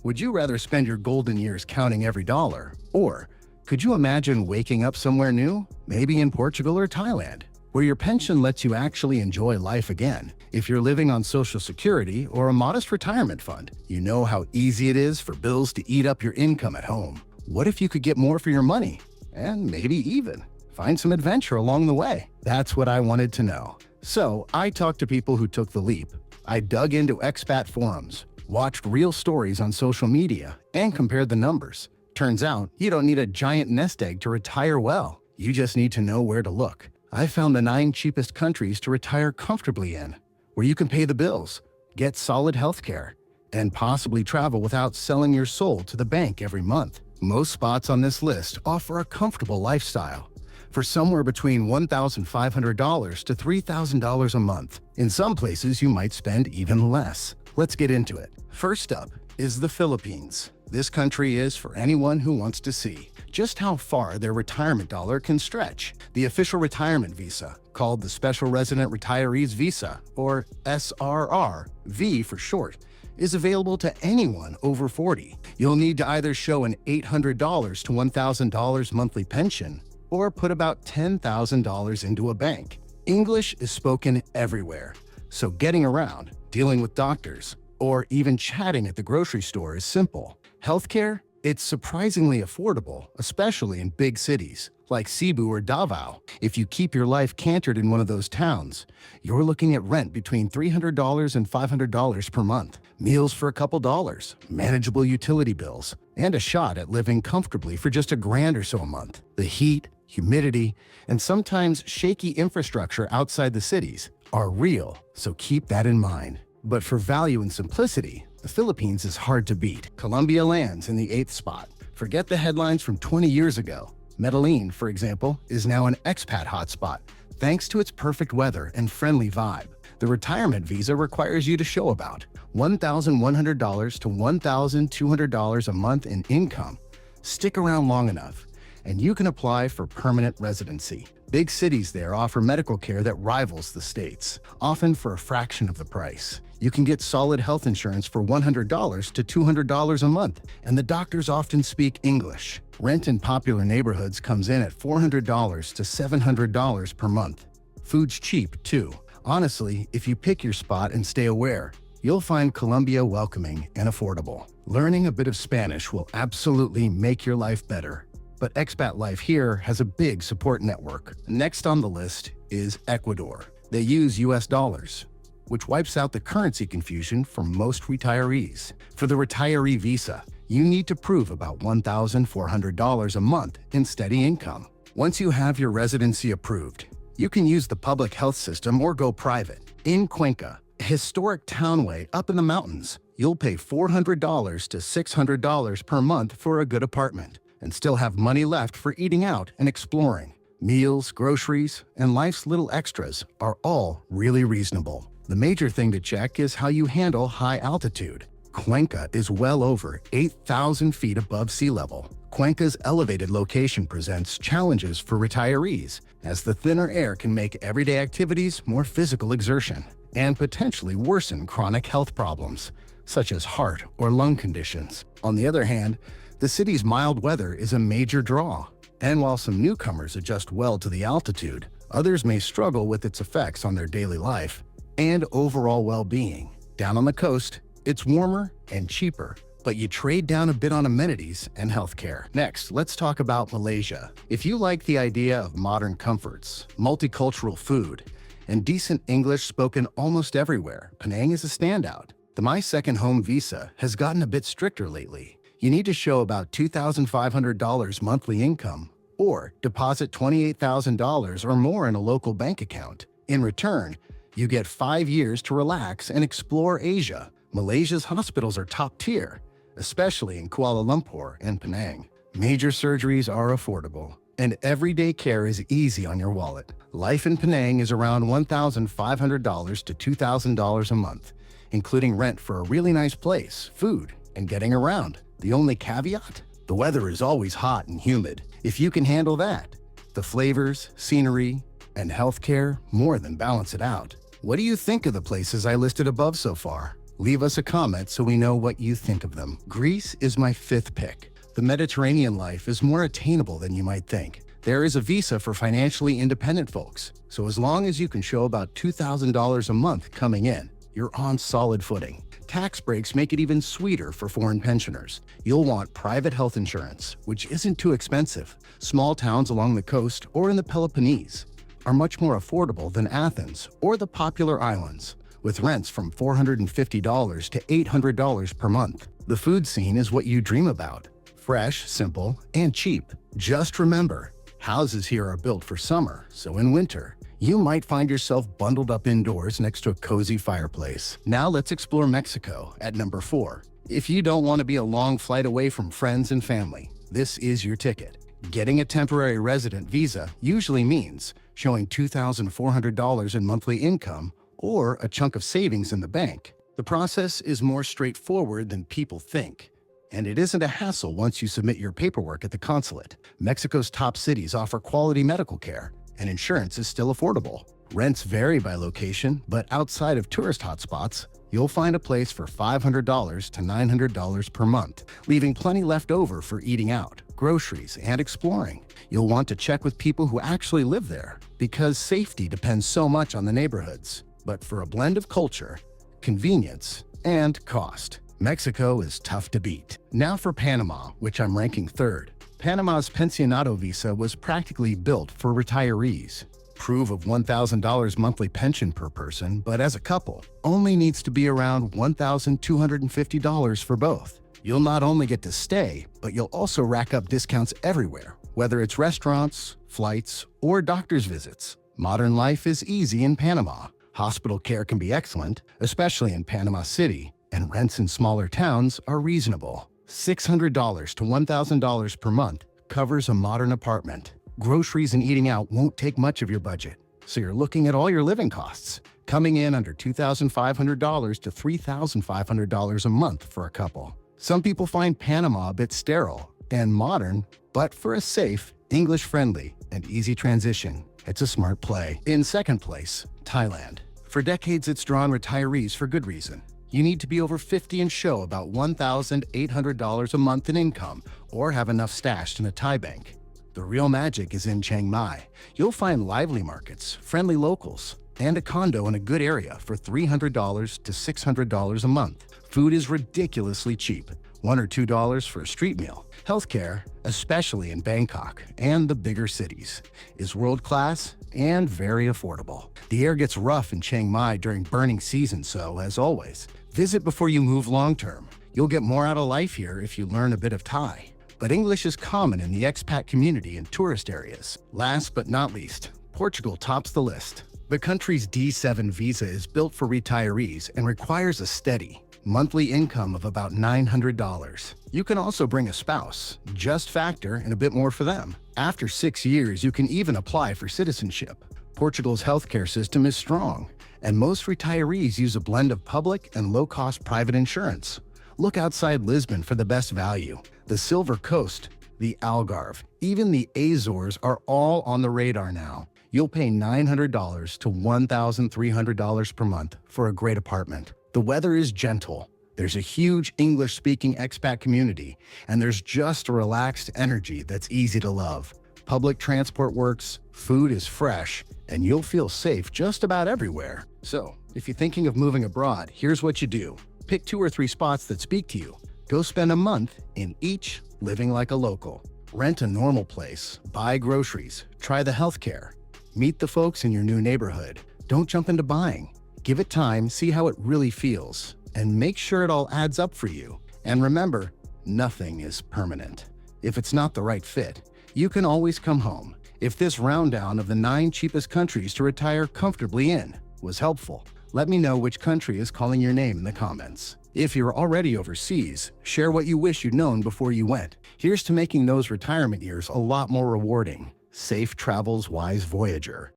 Would you rather spend your golden years counting every dollar? Or could you imagine waking up somewhere new, maybe in Portugal or Thailand, where your pension lets you actually enjoy life again? If you're living on Social Security or a modest retirement fund, you know how easy it is for bills to eat up your income at home. What if you could get more for your money? And maybe even find some adventure along the way? That's what I wanted to know. So I talked to people who took the leap. I dug into expat forums, watched real stories on social media, and compared the numbers. Turns out, you don't need a giant nest egg to retire well. You just need to know where to look. I found the 9 cheapest countries to retire comfortably in, where you can pay the bills, get solid healthcare, and possibly travel without selling your soul to the bank every month. Most spots on this list offer a comfortable lifestyle for somewhere between $1,500 to $3,000 a month. In some places, you might spend even less. Let's get into it. First up is the Philippines. This country is for anyone who wants to see just how far their retirement dollar can stretch. The official retirement visa, called the Special Resident Retirees Visa, or SRR-V for short, is available to anyone over 40. You'll need to either show an $800 to $1,000 monthly pension or put about $10,000 into a bank. English is spoken everywhere, so getting around, dealing with doctors, or even chatting at the grocery store is simple. Healthcare? It's surprisingly affordable, especially in big cities like Cebu or Davao. If you keep your life cantered in one of those towns, you're looking at rent between $300 and $500 per month, meals for a couple dollars, manageable utility bills, and a shot at living comfortably for just $1,000 or so a month. The heat, humidity, and sometimes shaky infrastructure outside the cities are real, so keep that in mind. But for value and simplicity, the Philippines is hard to beat. Colombia lands in the 8th spot. Forget the headlines from 20 years ago. Medellin, for example, is now an expat hotspot, thanks to its perfect weather and friendly vibe. The retirement visa requires you to show about $1,100 to $1,200 a month in income. Stick around long enough, and you can apply for permanent residency. Big cities there offer medical care that rivals the States, often for a fraction of the price. You can get solid health insurance for $100 to $200 a month, and the doctors often speak English. Rent in popular neighborhoods comes in at $400 to $700 per month. Food's cheap, too. Honestly, if you pick your spot and stay aware, you'll find Colombia welcoming and affordable. Learning a bit of Spanish will absolutely make your life better. But expat life here has a big support network. Next on the list is Ecuador. They use US dollars, which wipes out the currency confusion for most retirees. For the retiree visa, you need to prove about $1,400 a month in steady income. Once you have your residency approved, you can use the public health system or go private. In Cuenca, a historic townway up in the mountains, you'll pay $400 to $600 per month for a good apartment and still have money left for eating out and exploring. Meals, groceries, and life's little extras are all really reasonable. The major thing to check is how you handle high altitude. Cuenca is well over 8,000 feet above sea level. Cuenca's elevated location presents challenges for retirees, as the thinner air can make everyday activities more physical exertion and potentially worsen chronic health problems, such as heart or lung conditions. On the other hand, the city's mild weather is a major draw, and while some newcomers adjust well to the altitude, others may struggle with its effects on their daily life and overall well-being. Down on the coast, it's warmer and cheaper, but you trade down a bit on amenities and healthcare. Next, let's talk about Malaysia. If you like the idea of modern comforts, multicultural food, and decent English spoken almost everywhere, Penang is a standout. The My Second Home visa has gotten a bit stricter lately. You need to show about $2,500 monthly income or deposit $28,000 or more in a local bank account. In return, you get 5 years to relax and explore Asia. Malaysia's hospitals are top tier, especially in Kuala Lumpur and Penang. Major surgeries are affordable, and everyday care is easy on your wallet. Life in Penang is around $1,500 to $2,000 a month, including rent for a really nice place, food, and getting around. The only caveat? The weather is always hot and humid. If you can handle that, the flavors, scenery, and healthcare more than balance it out. What do you think of the places I listed above so far? Leave us a comment so we know what you think of them. Greece is my fifth pick. The Mediterranean life is more attainable than you might think. There is a visa for financially independent folks, so as long as you can show about $2,000 a month coming in, you're on solid footing. Tax breaks make it even sweeter for foreign pensioners. You'll want private health insurance, which isn't too expensive. Small towns along the coast or in the Peloponnese are much more affordable than Athens or the popular islands, with rents from $450 to $800 per month. The food scene is what you dream about. Fresh, simple, and cheap. Just remember, houses here are built for summer, so in winter, you might find yourself bundled up indoors next to a cozy fireplace. Now let's explore Mexico at number 4. If you don't want to be a long flight away from friends and family, this is your ticket. Getting a temporary resident visa usually means showing $2,400 in monthly income or a chunk of savings in the bank. The process is more straightforward than people think, and it isn't a hassle once you submit your paperwork at the consulate. Mexico's top cities offer quality medical care, and insurance is still affordable. Rents vary by location, but outside of tourist hotspots, you'll find a place for $500 to $900 per month, leaving plenty left over for eating out, groceries, and exploring. You'll want to check with people who actually live there, because safety depends so much on the neighborhoods. But for a blend of culture, convenience, and cost, Mexico is tough to beat. Now for Panama, which I'm ranking 3rd. Panama's Pensionado visa was practically built for retirees. Proof of $1,000 monthly pension per person, but as a couple, only needs to be around $1,250 for both. You'll not only get to stay, but you'll also rack up discounts everywhere, whether it's restaurants, flights, or doctor's visits. Modern life is easy in Panama. Hospital care can be excellent, especially in Panama City, and rents in smaller towns are reasonable. $600 to $1,000 per month covers a modern apartment. Groceries and eating out won't take much of your budget, so you're looking at all your living costs, coming in under $2,500 to $3,500 a month for a couple. Some people find Panama a bit sterile and modern, but for a safe, English-friendly, and easy transition, it's a smart play. In second place, Thailand. For decades, it's drawn retirees for good reason. You need to be over 50 and show about $1,800 a month in income, or have enough stashed in a Thai bank. The real magic is in Chiang Mai. You'll find lively markets, friendly locals, and a condo in a good area for $300 to $600 a month. Food is ridiculously cheap, $1 or $2 for a street meal. Healthcare, especially in Bangkok and the bigger cities, is world-class and very affordable. The air gets rough in Chiang Mai during burning season, so, as always, visit before you move long-term. You'll get more out of life here if you learn a bit of Thai. But English is common in the expat community in tourist areas. Last but not least, Portugal tops the list. The country's D7 visa is built for retirees and requires a steady monthly income of about $900. You can also bring a spouse, just factor in a bit more for them. After 6 years, you can even apply for citizenship. Portugal's healthcare system is strong, and most retirees use a blend of public and low-cost private insurance. Look outside Lisbon for the best value. The Silver Coast, the Algarve, even the Azores are all on the radar now. You'll pay $900 to $1,300 per month for a great apartment. The weather is gentle. There's a huge English-speaking expat community, and there's just a relaxed energy that's easy to love. Public transport works, food is fresh, and you'll feel safe just about everywhere. So, if you're thinking of moving abroad, here's what you do. Pick 2 or 3 spots that speak to you. Go spend a month in each, living like a local. Rent a normal place, buy groceries, try the healthcare. Meet the folks in your new neighborhood. Don't jump into buying. Give it time, see how it really feels, and make sure it all adds up for you. And remember, nothing is permanent. If it's not the right fit, you can always come home. If this rundown of the 9 cheapest countries to retire comfortably in was helpful, let me know which country is calling your name in the comments. If you're already overseas, share what you wish you'd known before you went. Here's to making those retirement years a lot more rewarding. Safe travels, wise Voyager.